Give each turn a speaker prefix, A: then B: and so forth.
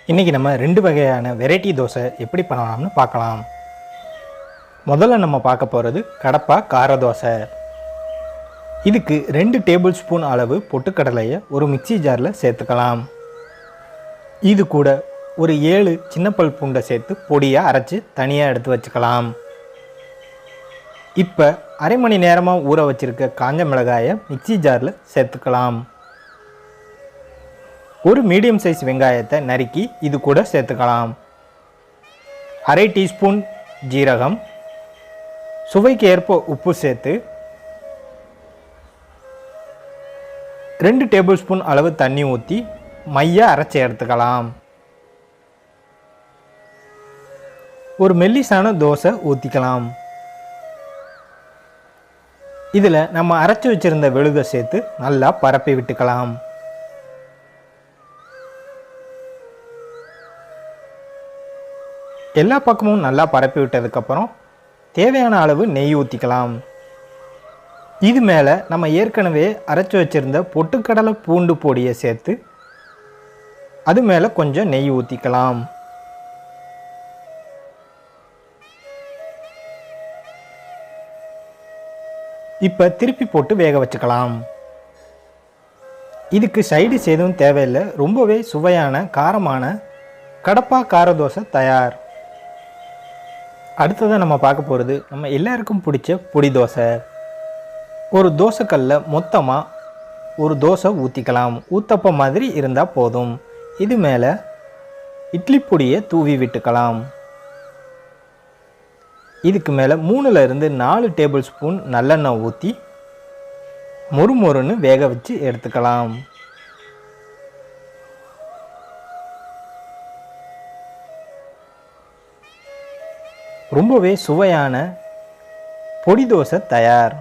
A: இன்றைக்கி நம்ம 2 வகையான வெரைட்டி தோசை எப்படி பண்ணலாம்னு பார்க்கலாம். முதல்ல நம்ம பார்க்க போகிறது கடப்பா கார தோசை. இதுக்கு 2 டேபிள் ஸ்பூன் அளவு பொட்டுக்கடலையை ஒரு மிக்சி ஜாரில் சேர்த்துக்கலாம். இது கூட ஒரு 7 சின்ன பல் பூண்டை சேர்த்து பொடியாக அரைச்சி தனியாக எடுத்து வச்சுக்கலாம். இப்போ அரை மணி நேரமாக ஊற வச்சுருக்க காஞ்ச மிளகாயை மிக்சி ஜாரில் சேர்த்துக்கலாம். ஒரு மீடியம் சைஸ் வெங்காயத்தை நறுக்கி இது கூட சேர்த்துக்கலாம். அரை டீஸ்பூன் ஜீரகம், சுவைக்கு ஏற்ப உப்பு சேர்த்து 2 டேபிள் ஸ்பூன் அளவு தண்ணி ஊற்றி மைய அரைச்சி எடுத்துக்கலாம். ஒரு மெல்லிசான தோசை ஊற்றிக்கலாம். இதில் நம்ம அரைச்சி வச்சுருந்த விழுதை சேர்த்து நல்லா பரப்பி விட்டுக்கலாம். எல்லா பக்கமும் நல்லா பரப்பி விட்டதுக்கப்புறம் தேவையான அளவு நெய் ஊற்றிக்கலாம். இது மேலே நம்ம ஏற்கனவே அரைச்சி வச்சுருந்த பொட்டுக்கடலை பூண்டு பொடியை சேர்த்து அது மேலே கொஞ்சம் நெய் ஊற்றிக்கலாம். இப்போ திருப்பி போட்டு வேக வச்சுக்கலாம். இதுக்கு சைடிஷ் எதுவும் தேவையில்லை. ரொம்பவே சுவையான காரமான கடப்பா கார தோசை தயார். அடுத்ததாக நம்ம பார்க்க போகிறது நம்ம எல்லாருக்கும் பிடிச்ச பொடி தோசை. ஒரு தோசைக்கல்லில் மொத்தமாக ஒரு தோசை ஊற்றிக்கலாம். ஊத்தப்பம் மாதிரி இருந்தால் போதும். இது மேலே இட்லி பொடியை தூவி விட்டுக்கலாம். இதுக்கு மேலே 3லிருந்து 4 டேபிள் ஸ்பூன் நல்லெண்ணெய் ஊற்றி மொறுமொறுன்னு வேக வச்சு எடுத்துக்கலாம். ரொம்பவே சுவையான பொடி தோசை தயார்.